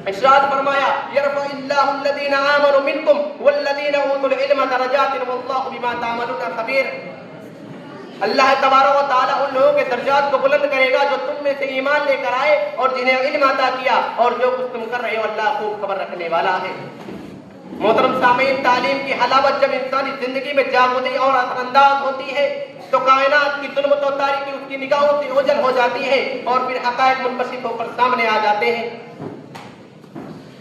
ارشاد فرمایا یرفع اللہ الذین آمنوا منکم والذین اوتوا العلم درجات واللہ بما تعملون خبیر. اللہ تبارک و تعالیٰ ان لوگوں کے درجات کو بلند کرے گا جو تم میں سے ایمان لے کر آئے اور جنہیں علم عطا کیا, اور جو کچھ تم کر رہے ہو اللہ خوب خبر رکھنے والا ہے. محترم سامعین, تعلیم کی حلاوت جب انسانی زندگی میں جاگودی اور اثر انداز ہوتی ہے تو کائنات کی ظلمت و تاریکی اس کی نگاہوں سے اوجھل ہو جاتی ہے اور پھر حقائق منکشف ہو کر سامنے آ جاتے ہیں.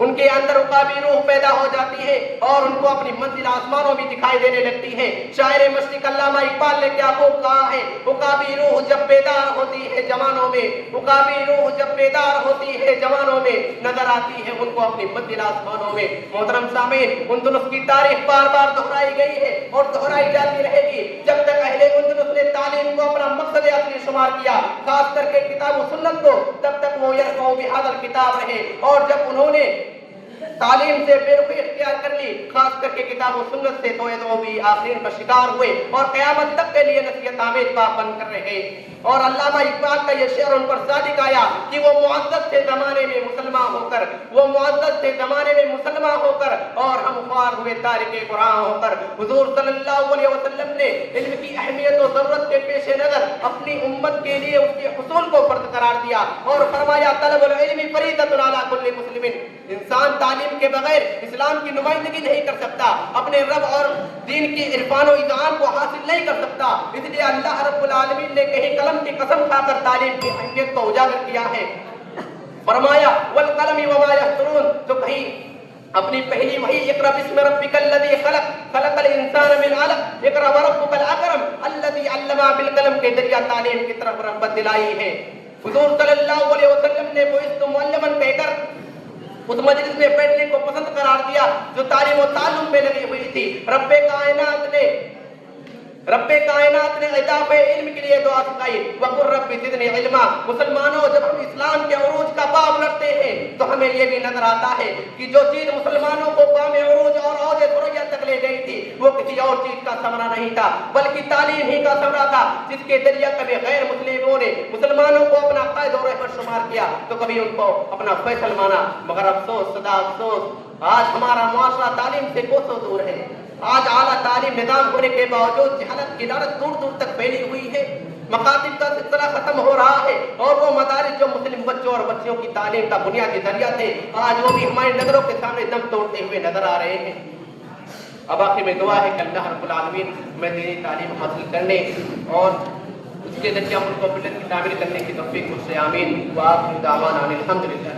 ان کے اندر عقابی روح پیدا ہو جاتی ہے اور ان کو اپنی منزل آسمانوں بھی دکھائی دینے لگتی ہے. شاعر مشرق علامہ اقبال نے کیا خوب کہا ہے, عقابی روح جب بیدار ہوتی ہے جوانوں میں, عقابی روح جب بیدار ہوتی ہے جوانوں میں, نظر آتی ہے ان کو اپنی منزل آسمانوں میں. محترم سامعین, اندلس کی تاریخ بار بار دہرائی گئی ہے اور دہرائی جاتی رہے گی جب تک اہل اندلس نے تعلیم کو اپنا مقصد اصلی شمار کیا, خاص کر کے کتاب و سنت کو, تب تک وہ یرفعوا بہذا الکتاب رہے. اور جب انہوں نے تعلیم سے بے رخی اختیار کر لی, خاص کر کے کتاب و سنت سے, تو یہ بھی آخرین کا شکار ہوئے اور قیامت تک کے لیے نصیحت آمیز باپ بن کر رہے. اور علامہ اقبال کا یہ شعر ان پر صادق آیا کہ وہ معزز تھے زمانے میں مسلمان ہو کر, وہ معزز تھے زمانے میں مسلمان ہو کر, اور ہم خوار ہوئے تارک قرآن ہو کر. حضور صلی اللہ علیہ وسلم نے علم کی اہمیت و ضرورت کے پیش نظر اپنی امت کے لیے اس کے حصول کو فرض قرار دیا اور فرمایا طلب العلم فریضۃ علی کل مسلم. انسان تعلیم کے بغیر اسلام کی نمائندگی نہیں کر سکتا, اپنے رب اور دین کی عرفان و اذعان کو حاصل نہیں کر سکتا. اس لیے اللہ رب العالمین نے کہیں قلم کی قسم کھا کر تعلیم کی اہمیت کو اجاگر کیا ہے. فرمایا والقلم وما یسطرون, تو کہیں اپنی پہلی وحی اقرا بسم ربک الذی خلق خلق الانسان من علق اقرا وربک الاکرم الذی علم بالقلم کے ذریعہ تعلیم کی طرف رغبت دلائی ہے. حضور صلی اللہ علیہ وسلم نے بعثت معلما کہہ کر اس مجلس میں بیٹھنے کو پسند قرار دیا جو تعلیم و تعلم میں لگی ہوئی تھی. رب کائنات نے اضافہ علم کے لیے دعا سکھائی, وقل رب زدنی علما. مسلمانوں, جب ہم اسلام کے عروج کا باب لڑتے ہیں تو ہمیں یہ بھی نظر آتا ہے کہ جو چیز مسلمانوں کو بام عروج اور اوج ثریا تک لے گئی تھی وہ کسی اور چیز کا ثمرہ نہیں تھا بلکہ تعلیم ہی کا ثمرہ تھا, جس کے ذریعے کبھی غیر مسلموں نے مسلمانوں کو اپنا قائد و رہبر شمار کیا تو کبھی ان کو اپنا فیصل مانا. مگر افسوس صدا افسوس, آج ہمارا معاشرہ تعلیم سے کوسوں دور ہے. آج اعلیٰ تعلیم نظام ہونے کے باوجود جہالت کی لعنت دور دور تک پھیلی ہوئی ہے. مکاتب کا سلسلہ ختم ہو رہا ہے اور وہ مدارس جو مسلم بچوں اور بچیوں کی تعلیم کا بنیادی ذریعہ تھے, آج وہ بھی ہماری نظروں کے سامنے دم توڑتے ہوئے نظر آ رہے ہیں. اب آخر میں دعا ہے کہ اللہ رب العالمین میں دینی تعلیم حاصل کرنے اور اس کے ذریعے ملک و ملت کی تعمیر کرنے کی توفیق مجھ سے آمین. وآخر دعوانا الحمدللہ.